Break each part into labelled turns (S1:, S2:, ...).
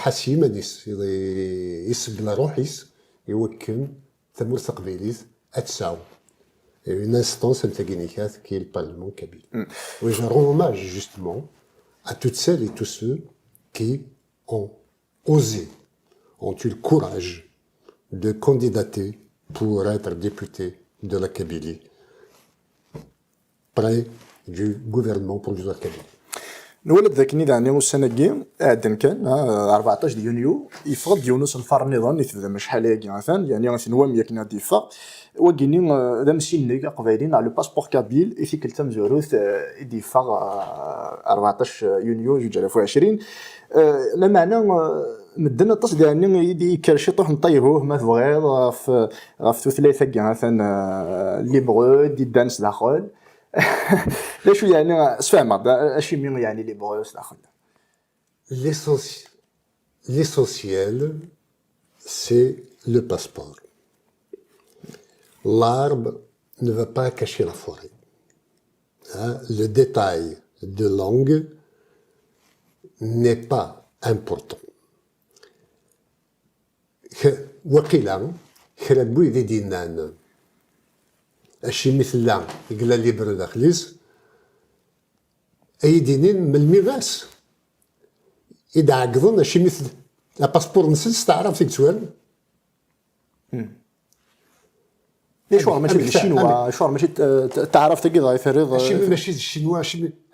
S1: حسيمة يسبلا روحيس يوكن ثمور تقبيليت أتساو une instance intégrinique qui est le Parlement kabyle. Oui, je rends hommage justement à toutes celles et tous ceux qui ont osé, ont eu le courage de candidater pour être député de la Kabylie près du gouvernement provisoire kabyle.
S2: نولد ذاك النظام والسنة عندنا كان 14 يونيو يفرض يونس الفار النظام يثبت مش حاليا مثلا يعني نوام ياك ديفا وكيني ذا مسين قبايلين على الباسبور كابيل في كلتا مزوروث ديفا 14 يونيو 2020 لا معنى مدنا تصدي يعني يدي كرشيطوح نطيبوه ما تبغيض في ثلاثة مثلا لي بغو دي دانس داخل ليش يعني اسفهم اشي مين يعني لي بغو داخل
S1: L'essentiel, c'est le passeport. L'arbre ne va pas cacher la forêt. Hein? Le détail de langue n'est pas important. وقيلا خربوي ذي دينان أشي مثل لا يقول لي برو داخليس أي دينين من الميراث إذا عقدون أشي مثل لا باسبور نسلس تعرف فيك سؤال
S2: ليش والله ماشي بالشينوا شو ماشي تعرف تقي يفرض
S1: أشي ماشي الشينوا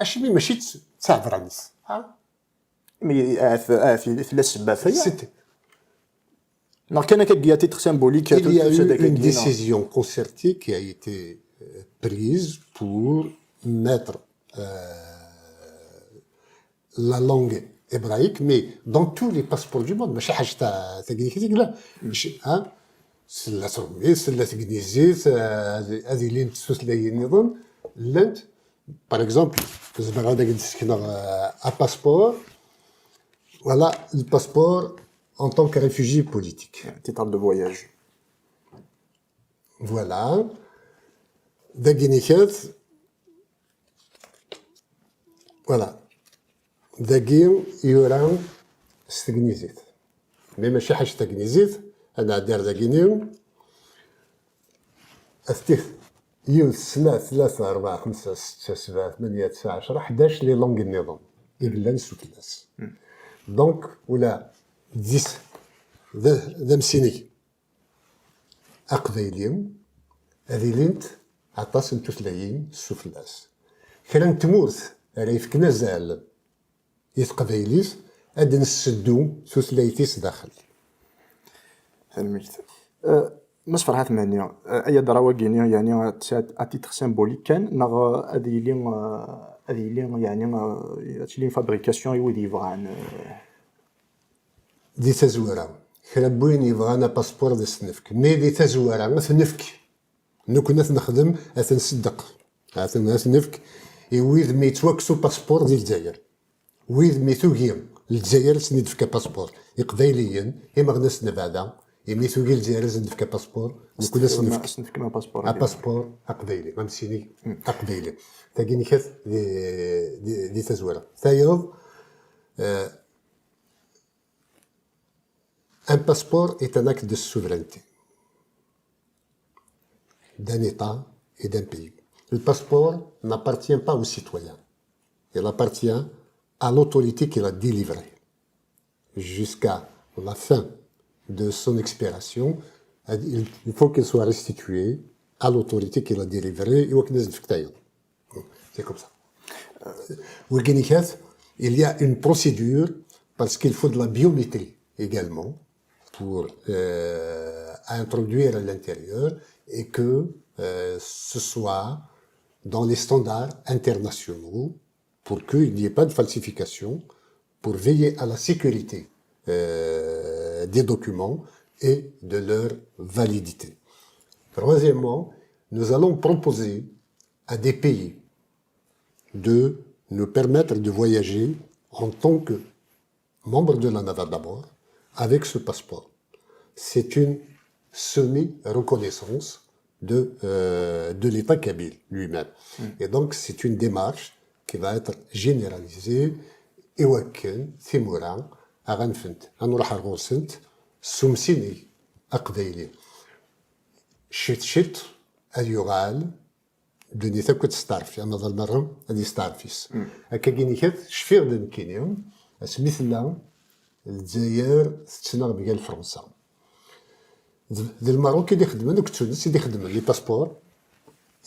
S1: أشي ماشي تساع فرنسا
S2: في السبة فيا Non, il y a
S1: une décision concertée qui a été prise pour mettre la langue hébraïque, mais dans tous les passeports du monde. Par exemple, un passeport, voilà, le passeport en tant que réfugié politique.
S2: Titre de voyage.
S1: Voilà. Daguiniket. Voilà. Daguin, Yoran, Stignizit. Mais ma chère Stignizit, elle a der Daguinium. أثيث يوث ثلاثة أربعة خمسة ستة سبعة ثمانية تسعة عشرة 11 لي لونغ النظام إلا نسوت الناس. دونك ولا ديس ذا مسيني أقبايليم هذي لينت عطاس نتوثلايين السفلاس كان تمورث راه يفكنا زال يتقبايليس أد نسدو ثلاثيس داخل
S2: فهمت مصفر هات مانيا أي دراوة جينيا يعني أتيتر سيمبوليك كان نغ هذه لين يعني تشلين فابريكاسيون يودي يفغان
S1: دي تزويرة خربوين يبغانا باسبور دي سنفك مي دي تزويرة مثنفك نو كنا نخدم أثنصدق أثنفك ويذ مي توكسو باسبور ديال الجزائر ويذ مي توغيم الجزائر سندفك باسبور إقبايليا إما غناس نبعدا إما توغي الجزائر سندفك باسبور وكنا
S2: سندفك ما باسبور
S1: باسبور أقبايلي غنمسيني أقبايلي تاكيني كاث دي تزويرة ثايض Un passeport est un acte de souveraineté d'un État et d'un pays. Le passeport n'appartient pas aux citoyens. Il appartient à l'autorité qui l'a délivré. Jusqu'à la fin de son expiration, il faut qu'il soit restitué à l'autorité qui l'a délivré. C'est comme ça. Il y a une procédure parce qu'il faut de la biométrie également pour introduire à l'intérieur et que ce soit dans les standards internationaux pour qu'il n'y ait pas de falsification, pour veiller à la sécurité des documents et de leur validité. Troisièmement, nous allons proposer à des pays de nous permettre de voyager en tant que membres de la NAVA d'abord, avec ce passeport. C'est une semi-reconnaissance de l'État kabyle lui-même. Et donc, c'est une démarche qui va être généralisée, Ewaken, Timouran, أغنفنت غنروح غورسنت سومسيني أقبايلي شت أيوغال دوني تاكو تستعرف أما ظل مرة هادي ستعرفيس هكا كيني كات شفيغ دن كينيوم سميثلا الجزائر تتسنى بقال فرنسا ذي الماروكي اللي خدمن وك تونس اللي خدمن لي باسبور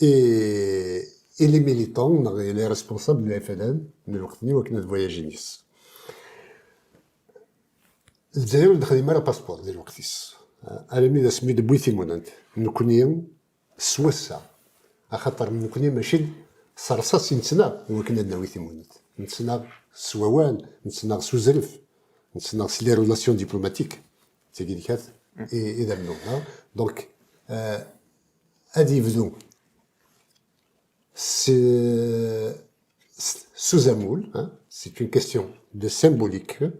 S1: اي لي ميليتون لي ريسبونسابل دو اف ال ان من الوقت اللي وكنا فواياجي نيس الجزائر دخل مرة باسبور ديال الوقتيس انا ملي سميت بويثي مونانت نكوني سواسا خاطر نكوني ماشي صرصاص نتسنى وكنا ناويثي مونانت نتسنى سواوان نتسنى سوزرف نتسنى لي ريلاسيون ديبلوماتيك تيجي كات إذا منو دونك هادي يبدو سوزامول سي اون كيستيون دو سيمبوليك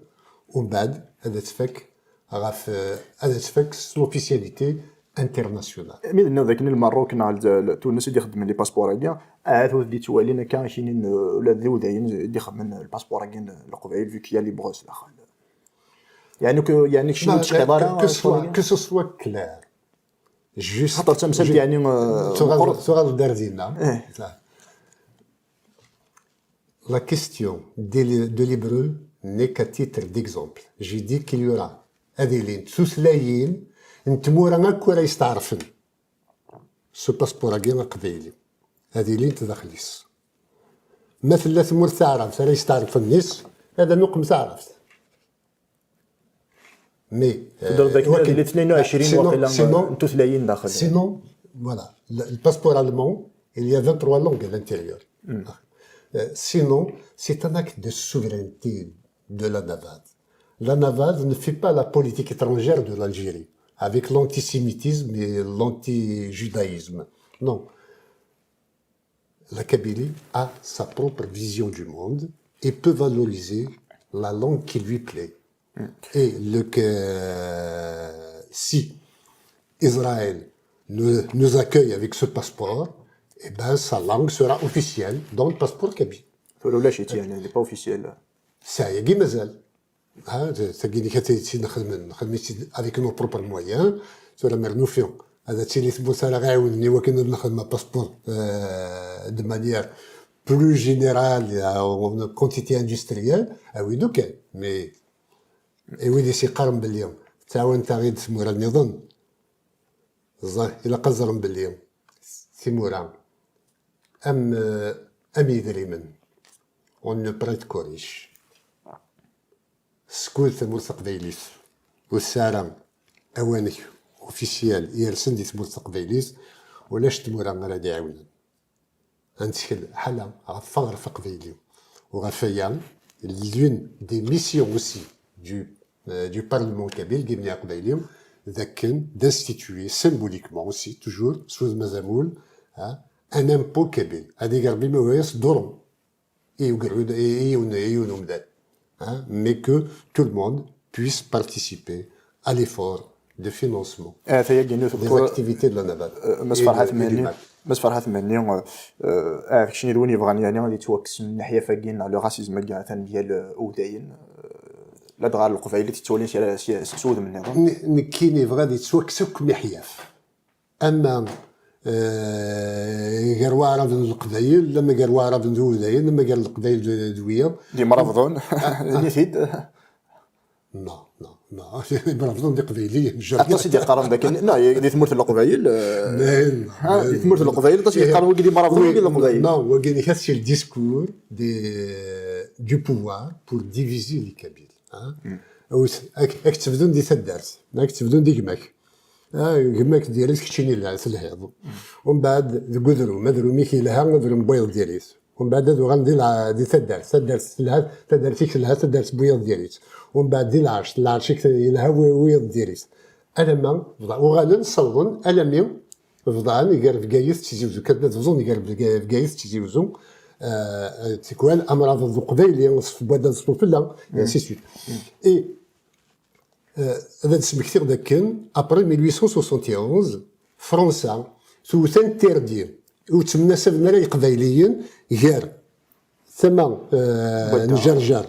S1: ومن بعد هذا تفك غاف هذا تفك لوفيسياليتي انترناسيونال
S2: من انه ذاك الماروك نال تونس اللي يخدم لي باسبور هكا عاد ودي توالينا كاينين ولا ذي وداين اللي يخدم الباسبور هكا القبائل فيك يا لي بغوس داخل يعني شنو تقدر
S1: كو سو سوا كلير جوست
S2: خاطر تمثل يعني
S1: سؤال دار ديالنا لا كيستيون دو ليبرو ني كا تيتر ديكزومبل جي دي كيل يورا هادي لين سوسلايين نتمورا هاكا راه يستعرفن سو باسبور هاكا قبايلي هادي لين تدخليس مثلا ثمور تعرف راه يستعرفن الناس هذا نقم تعرفت مي
S2: تقدر ذاك اللي 22 واقيلا انتو ثلاثين داخل
S1: سينون فوالا الباسبور المون il y a 23 langues à l'intérieur sinon c'est un acte de souveraineté de la NAVAD. La NAVAD ne fait pas la politique étrangère de l'Algérie avec l'antisémitisme et l'anti-judaïsme. Non. La Kabylie a sa propre vision du monde et peut valoriser la langue qui lui plaît. Et si Israël nous accueille avec ce passeport, eh ben, sa langue sera officielle dans le passeport kabyle.
S2: ولا شي يعني pas officiel.
S1: Ça y est, مازال. تلقيني كتيتي نخدم avec nos propres moyens, sur la mer nous fions. هذا الشيء اللي ثبوت راه غيعاونني ولكن نخدم باسبور de manière plus générale en quantité industrielle. Ah oui, donc, mais ويلي شي قارن باليوم تعاون غير تمورا النظام الظاهر الى قزرن باليوم تمورا ام يدري من اون نو بريت كوريش سكول ثمور قبيليس والسارة اوانك اوفيسيال يرسن دي ثمور قبيليس ولاش تمورا غادي يعاونن غنتشكل حاله غفغر في قبيلي وغفيا l'une des missions aussi du Parlement kabyle qui vient قبيليهم ذاك d'instituer symboliquement aussi toujours sous Mazamoul un impôt kabyle هذه قربي ما هو يصدرهم mais que tout le monde puisse participer à l'effort de financement des activités de la NAVAD.
S2: بس فرحات مني شنو دوين يبغاني يعني غادي توكس من ناحيه فاكين لو راسيزم كاع ثاني ديال اوداين لا دغال القبائل تتولي شي سود من النظام
S1: كاين غادي توكسك محياف اما غير واعره من القبائل لما غير واعره من اوداين لما غير القبائل دويه
S2: ديما رافضون نفيد
S1: نو برافضون دي قبيليه
S2: حتى سيدي قرن داك لا دي ثمرت القبائل دي ثمرت القبائل حتى سيدي قرن وكيدي مرافضون ديال القبائل
S1: نو وكاين هادشي الديسكور دو بوفوار بور ديفيزي لي كابيل راك تبدون دي تدارت راك تبدون دي كماك كماك ديالك كتشيني لها في الهيض ومن بعد القدرو مدرو ميكي لها مدرو مبيض دياليس ومن بعد هادو غندير دي تدارت لها تدارتيك لها تدارت بيض دياليس ومن بعد دي العرش لها ويض دياليس ألما وغادا نصوضن ألمي فضعان يقرب كايس تيزيوزو كتبات فزون يقرب كايس تيزيوزو تيكوال أمراض القبيلي نصف بوادا نصف فلا سي سويت إي هذا تسمكتير داكن أبري 1871 فرنسا ثوثان تيردي وتمناسب نراي قبايليين غير ثما نجرجر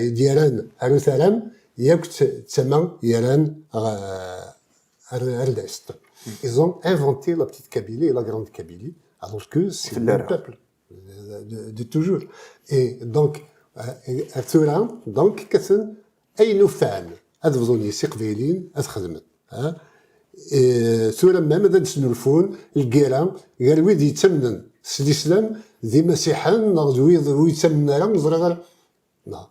S1: ديالان أروثالام ياك تسمى يالان Ardest. Ils ont inventé la petite Kabylie et la grande Kabylie, alors que c'est le même peuple de toujours. Et donc, كثن أي نفعل هذا بظني سقبيلين أتخدمت ثورة ما ماذا نسنرفون القيرة قال ويد يتمنن الإسلام ذي مسيحا ويد ويتمنن راه نزرع لا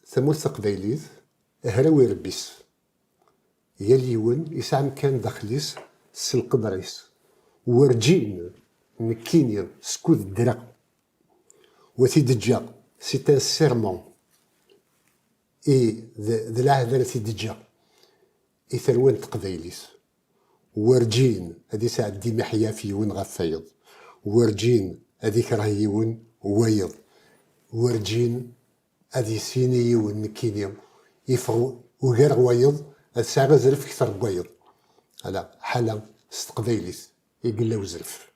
S1: ثمور تقبيليت هراوي ربيس هي اليون يسعى كان داخليس القدريس ورجين نكينيا سكوت الدرا وتيدجا سي ان سيرمون اي ذا العهد تيدجا اي ثروان تقبيليس ورجين هادي ساعة دي محيا في يون غفايض ورجين هاديك راه يون وايض ورجين هادي سيني يون نكينيا يفغو وغير وايض الساعة زرف كثر بوايض على حالة استقبيليس يقلاو زرف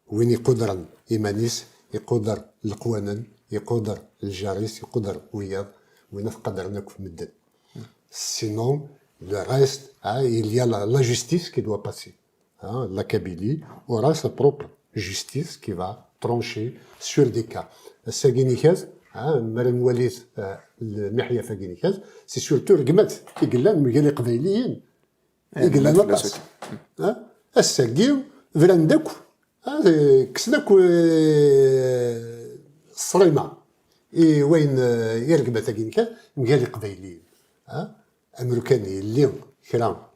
S1: وين يقدر إيمانيس يقدر القوانن يقدر الجاريس يقدر وياض وين فقدر ناكل مدن سينون le reste il y a la justice qui doit passer la Kabylie aura sa propre justice qui va trancher sur des cas الساقينيكاز مرن وليد المحيا فاقينيكاز سي سورتو رقمات يقلان مقالي قبيليين يقلان لقاس الساقيو فلان داكو كسناكو الصريمة وين يرقب تاقينيكاز مقالي قبيليين أمريكاني اللي كرا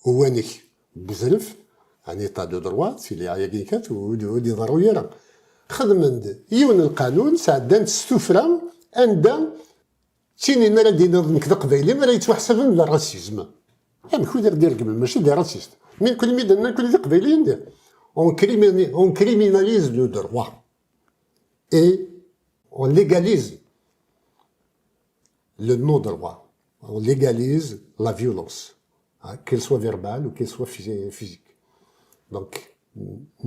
S1: ووانيك بزرف يعني طا دو دروات في اللي عياقينيكات ودي ضروري راه خدمند يون القانون ساعدان تستفرا عند تيني مرا دينا نكذا قبايلي مرا يتوحسب من الراسيزم يعني كون دير قبل ماشي دير راسيست مي كل ميدنا كل دي قبايلي ندير on criminalise le droit et on légalise le non-droit on légalise la violence qu'elle soit verbale ou qu'elle soit physique donc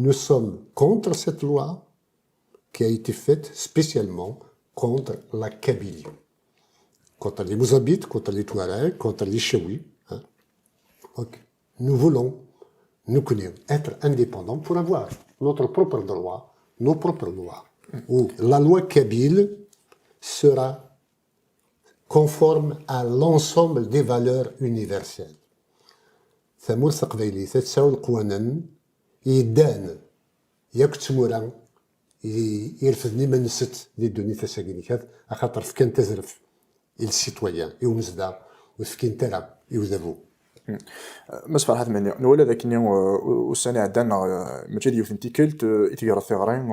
S1: nous sommes contre cette loi qui a été faite spécialement contre la Kabylie, contre les Mozambiques, contre les Touaregs, contre les Chaouis. Donc, nous voulons, nous connaissons, être indépendants pour avoir notre propre droit, nos propres lois, où la loi kabyle sera conforme à l'ensemble des valeurs universelles. ثمور ثقبيلي تتساوي القوانين يدان يكتمورا يرفضني من نست دي دوني تساقينيكات خاطر فكان تزرف السيتويان يومزدا وفكين ترى يوزافو
S2: مس فرحات مني نولا ذاك اليوم والسنة عندنا ماشي ديال فنتيكلت يتيرا ثغرين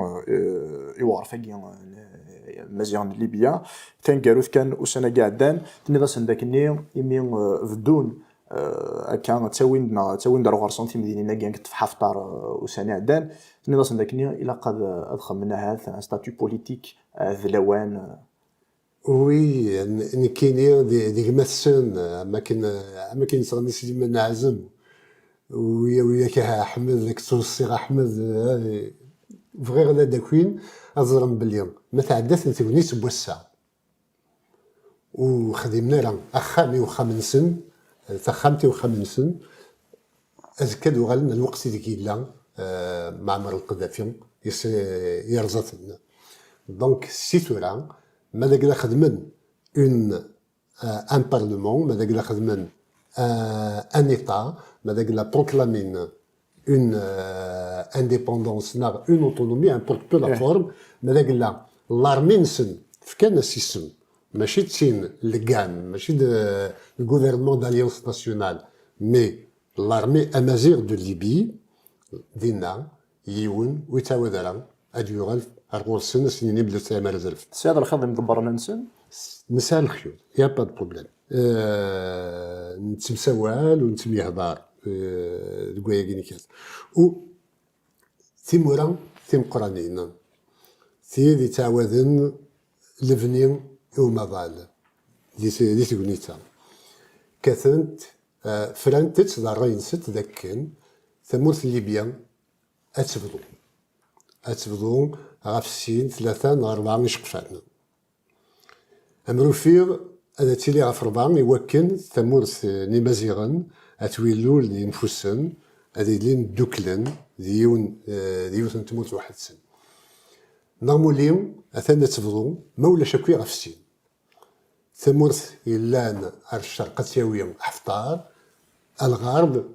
S2: يوعرف مزيان ليبيا ثان كاروث كان والسنة قاعدان تني سن ذاك اليوم يمين بدون كان تساوين دارو غرسونتي مدينة كان كنت في حفطار وسنة عدان تني سن ذاك اليوم إلا قد أدخل منها هذا ستاتيو بوليتيك ذلوان
S1: وي نكيني ديك مثلا ما كاين صغني سيدي من عزم ويا كها احمد ذاك الصيغ احمد فغي غدا داكوين ازرم باليوم ما تعدات نتونيس بوسع وخدمنا راه اخامي وخامنسن فخامتي وخامنسن ازكد وغالنا الوقت ديك لا معمر القذافي يرزطنا دونك سيتورا ماذا قد خدمن un parlement ماذا قد خدمن un état ماذا قد proclamer une indépendance une autonomie importe peu la forme ماذا قد l'armée نسن فكان السيستم ماشي تسين لكان ماشي le gouvernement d'alliance nationale mais l'armée amazigh de Libye دينا يون ويتاودرا اديوغال أرغول سنة سنين يبدأ تعمل زلف.
S2: سيادة الخضم دبر ننسن؟
S1: مساء الخير، يا با دو بروبليم. نتم سوال ونتم يهضار دقويا كيني كاز. و ثمورا ثم قرانين. ذي تعوذن لفنين ومضال. ذي تقنيتا. كثنت فرانتت ضارين ست ذاكن ثمورث ليبيا أتفضو غاف السين 3 4 يشقفان. أمروفيغ هذا تيلي غاف 4 يوكن ثمورث نيمازيغن أتويلو لنفوسن هذي لين دوكلن ديون تموت واحد سن. نغموليم أثنى تفضو مولا شكوي غاف السين. ثمورث يلان على الشرق تياويهم أحفطار الغرب